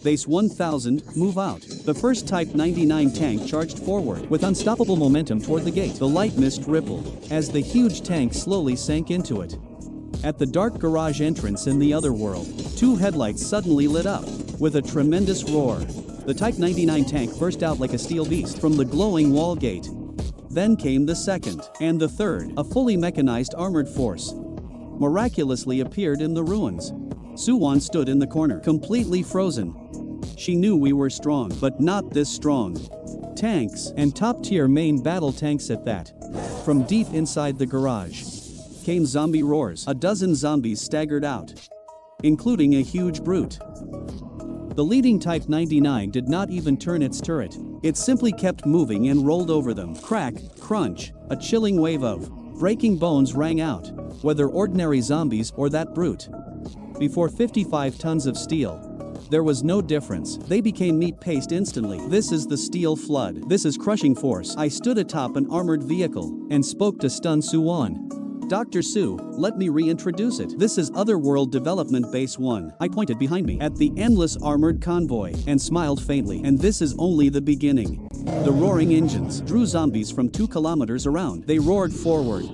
Base 1000, move out. The first Type 99 tank charged forward with unstoppable momentum toward the gate. The light mist rippled as the huge tank slowly sank into it. At the dark garage entrance in the otherworld, 2 headlights suddenly lit up. With a tremendous roar, the Type 99 tank burst out like a steel beast from the glowing wall gate. Then came the second, and the third, a fully mechanized armored force, miraculously appeared in the ruins. Suwon stood in the corner, completely frozen. She knew we were strong, but not this strong. Tanks, and top-tier main battle tanks at that. From deep inside the garage came zombie roars. A dozen zombies staggered out, including a huge brute. The leading Type 99 did not even turn its turret. It simply kept moving and rolled over them. Crack, crunch, a chilling wave of breaking bones rang out, whether ordinary zombies or that brute. Before 55 tons of steel, there was no difference. They became meat paste instantly. This is the steel flood. This is crushing force. I stood atop an armored vehicle and spoke to Stun Suwon. Dr. Su, let me reintroduce it. This is Otherworld Development Base 1. I pointed behind me at the endless armored convoy and smiled faintly. And this is only the beginning. The roaring engines drew zombies from 2 kilometers around. They roared forward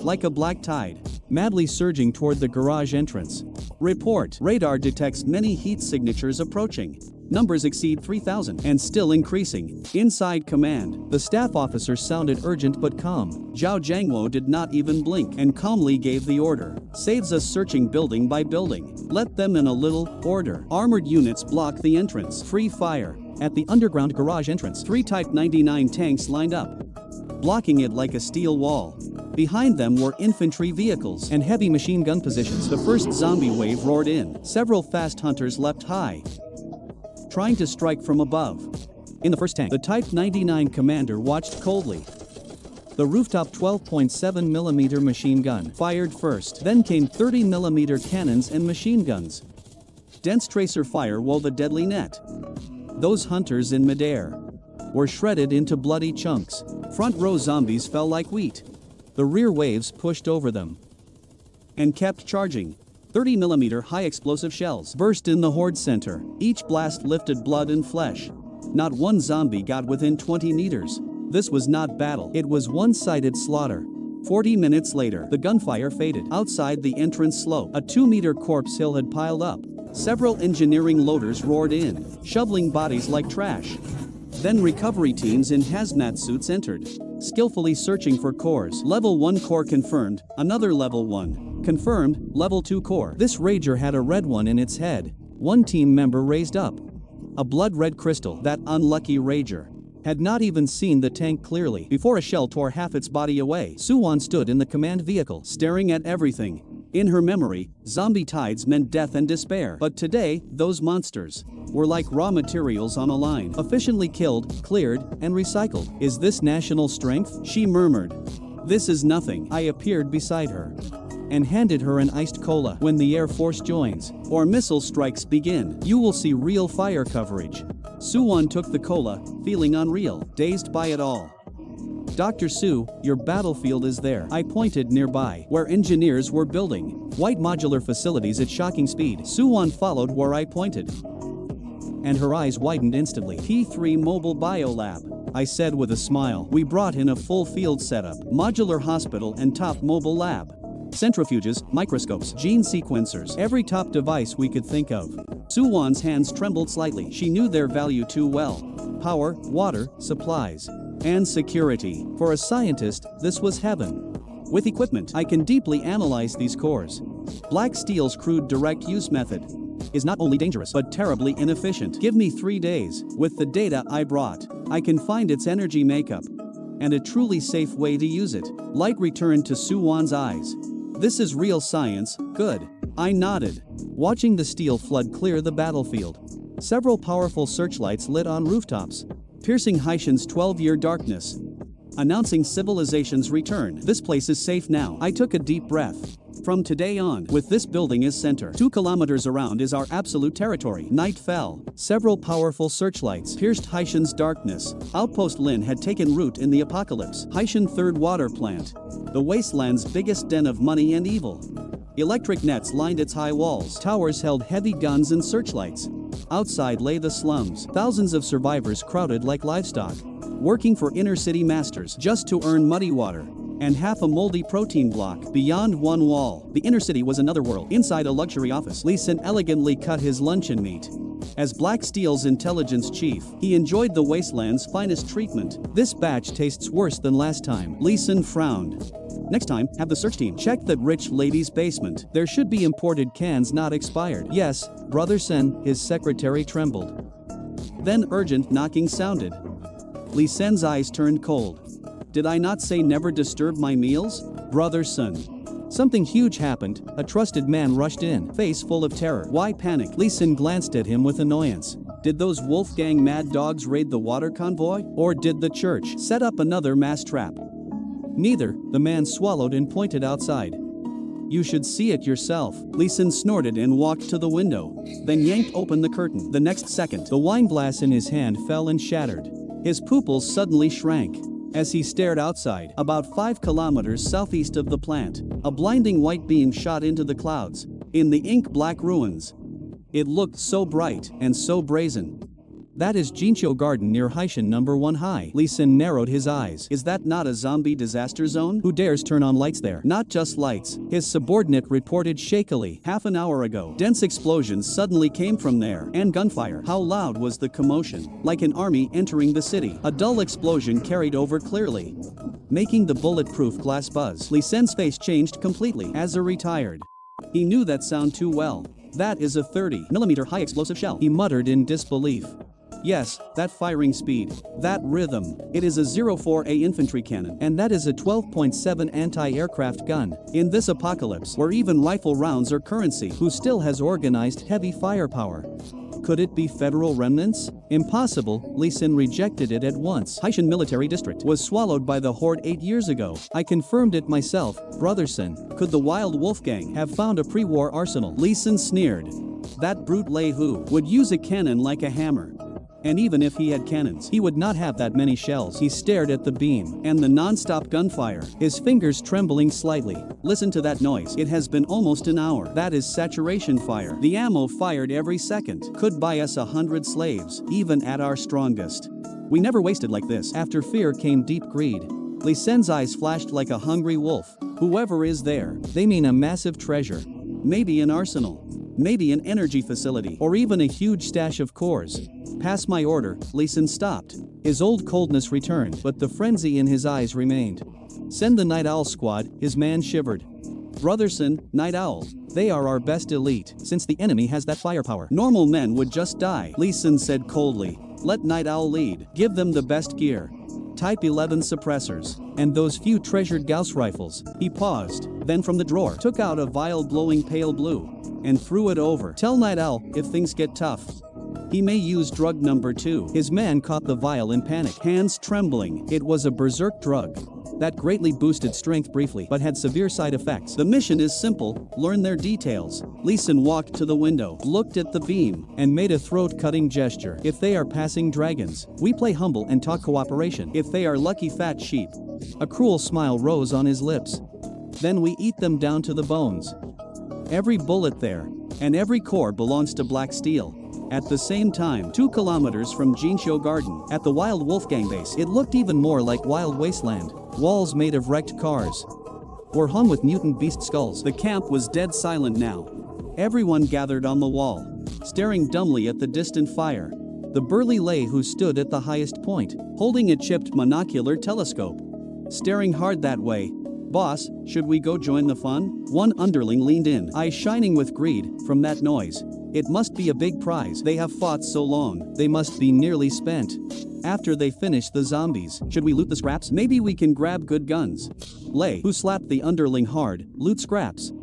like a black tide, madly surging toward the garage entrance. Report. Radar detects many heat signatures approaching. Numbers exceed 3,000 and still increasing. Inside command, the staff officer sounded urgent but calm. Zhao Jiangwo did not even blink and calmly gave the order. Saves us searching building by building. Let them in a little order. Armored units block the entrance. Free fire. At the underground garage entrance, 3 Type 99 tanks lined up, blocking it like a steel wall. Behind them were infantry vehicles and heavy machine gun positions. The first zombie wave roared in. Several fast hunters leapt high, trying to strike from above. In the first tank, the Type 99 commander watched coldly. The rooftop 12.7mm machine gun fired first. Then came 30mm cannons and machine guns. Dense tracer fire wove a deadly net. Those hunters in midair were shredded into bloody chunks. Front row zombies fell like wheat. The rear waves pushed over them and kept charging. 30mm high explosive shells burst in the horde center. Each blast lifted blood and flesh. Not one zombie got within 20 meters. This was not battle. It was one-sided slaughter. 40 minutes later, the gunfire faded. Outside the entrance slope, a 2-meter corpse hill had piled up. Several engineering loaders roared in, shoveling bodies like trash. Then recovery teams in hazmat suits entered, skillfully searching for cores. Level 1 core confirmed, another level 1. Confirmed, level 2 core. This rager had a red one in its head. One team member raised up a blood-red crystal. That unlucky rager had not even seen the tank clearly before a shell tore half its body away. Suwon stood in the command vehicle, staring at everything. In her memory, zombie tides meant death and despair. But today, those monsters were like raw materials on a line, efficiently killed, cleared, and recycled. Is this national strength? She murmured. This is nothing. I appeared beside her. and handed her an iced cola. When the Air Force joins, or missile strikes begin, you will see real fire coverage. Suwon took the cola, feeling unreal, dazed by it all. Dr. Su, your battlefield is there. I pointed nearby, where engineers were building white modular facilities at shocking speed. Suwon followed where I pointed, and her eyes widened instantly. P3 Mobile Biolab, I said with a smile. We brought in a full field setup, modular hospital and top mobile lab. Centrifuges, microscopes, gene sequencers, every top device we could think of. Suwon's hands trembled slightly. She knew their value too well. Power, water, supplies, and security. For a scientist, this was heaven. With equipment, I can deeply analyze these cores. Black Steel's crude direct use method is not only dangerous but terribly inefficient. Give me 3 days. With the data I brought, I can find its energy makeup and a truly safe way to use it. Light returned to Suwon's eyes. This is real science. Good. I nodded, watching the steel flood clear the battlefield. Several powerful searchlights lit on rooftops, piercing Haitian's 12-year darkness, announcing civilization's return. This place is safe now. I took a deep breath. From today on, with this building as center, 2 kilometers around is our absolute territory. Night fell. Several powerful searchlights pierced Haitian's darkness. Outpost Lynn had taken root in the apocalypse. Haitian third water plant, the wasteland's biggest den of money and evil. Electric nets lined its high walls. Towers held heavy guns and searchlights. Outside lay the slums. Thousands of survivors crowded like livestock, working for inner-city masters just to earn muddy water and half a moldy protein block. Beyond one wall, the inner city was another world. Inside a luxury office, Lee Sin elegantly cut his luncheon meat. As Black Steel's intelligence chief, he enjoyed the wasteland's finest treatment. This batch tastes worse than last time. Lee Sin frowned. Next time, have the search team check that rich lady's basement. There should be imported cans not expired. Yes, Brother Sen, his secretary trembled. Then urgent knocking sounded. Lee Sen's eyes turned cold. Did I not say never disturb my meals? Brother Sun. Something huge happened. A trusted man rushed in, face full of terror. Why panic? Lee Sin glanced at him with annoyance. Did those Wolfgang mad dogs raid the water convoy? Or did the church set up another mass trap? Neither, the man swallowed and pointed outside. You should see it yourself. Lee Sin snorted and walked to the window, then yanked open the curtain. The next second, the wine glass in his hand fell and shattered. His pupils suddenly shrank as he stared outside. About 5 kilometers southeast of the plant, a blinding white beam shot into the clouds, in the ink-black ruins. It looked so bright and so brazen. That is Jinqiu Garden near Haishan number 1 high. Lee Sin narrowed his eyes. Is that not a zombie disaster zone? Who dares turn on lights there? Not just lights, his subordinate reported shakily. Half an hour ago, dense explosions suddenly came from there, and gunfire. How loud was the commotion? Like an army entering the city. A dull explosion carried over clearly, making the bulletproof glass buzz. Lee Sin's face changed completely. As a retired, he knew that sound too well. That is a 30mm high explosive shell, he muttered in disbelief. Yes, that firing speed, that rhythm. It is a 04A infantry cannon, and that is a 12.7 anti-aircraft gun. In this apocalypse, where even rifle rounds are currency, who still has organized heavy firepower? Could it be federal remnants? Impossible. Lee Sin rejected it at once. Haishan military district was swallowed by the horde 8 years ago. I confirmed it myself. Brother Sin, could the wild Wolfgang have found a pre-war arsenal? Lee Sin sneered. That brute Lei Hu would use a cannon like a hammer. And even if he had cannons, he would not have that many shells. He stared at the beam and the non-stop gunfire, his fingers trembling slightly. Listen to that noise. It has been almost an hour. That is saturation fire. The ammo fired every second could buy us 100 slaves, even at our strongest. We never wasted like this. After fear came deep greed. Lee Sen's eyes flashed like a hungry wolf. Whoever is there, they mean a massive treasure. Maybe an arsenal. Maybe an energy facility. Or even a huge stash of cores. Pass my order. Lee Sin stopped. His old coldness returned, but the frenzy in his eyes remained. Send the Night Owl squad. His man shivered. Brother Sin, Night Owl. They are our best elite, since the enemy has that firepower. Normal men would just die. Lee Sin said coldly. Let Night Owl lead. Give them the best gear. Type 11 suppressors, and those few treasured Gauss rifles. He paused, then from the drawer took out a vial glowing pale blue, and threw it over. Tell Night Owl, if things get tough, he may use drug number 2. His man caught the vial in panic, hands trembling. It was a berserk drug That greatly boosted strength briefly but had severe side effects. The mission is simple, learn their details. Lee Sin walked to the window, looked at the beam, and made a throat-cutting gesture. If they are passing dragons, we play humble and talk cooperation. If they are lucky fat sheep. A cruel smile rose on his lips. Then we eat them down to the bones. Every bullet there, and every core belongs to Black Steel. At the same time, 2 kilometers from Jinsho Garden, at the Wild Wolfgang base, it looked even more like Wild Wasteland. Walls made of wrecked cars were hung with mutant beast skulls. The camp was dead silent now. Everyone gathered on the wall, staring dumbly at the distant fire. The burly Lei who stood at the highest point, holding a chipped monocular telescope, staring hard that way. Boss, should we go join the fun? One underling leaned in, eyes shining with greed from that noise. It must be a big prize. They have fought so long, they must be nearly spent. After they finish the zombies, should we loot the scraps? Maybe we can grab good guns. Lei, who slapped the underling hard, loot scraps.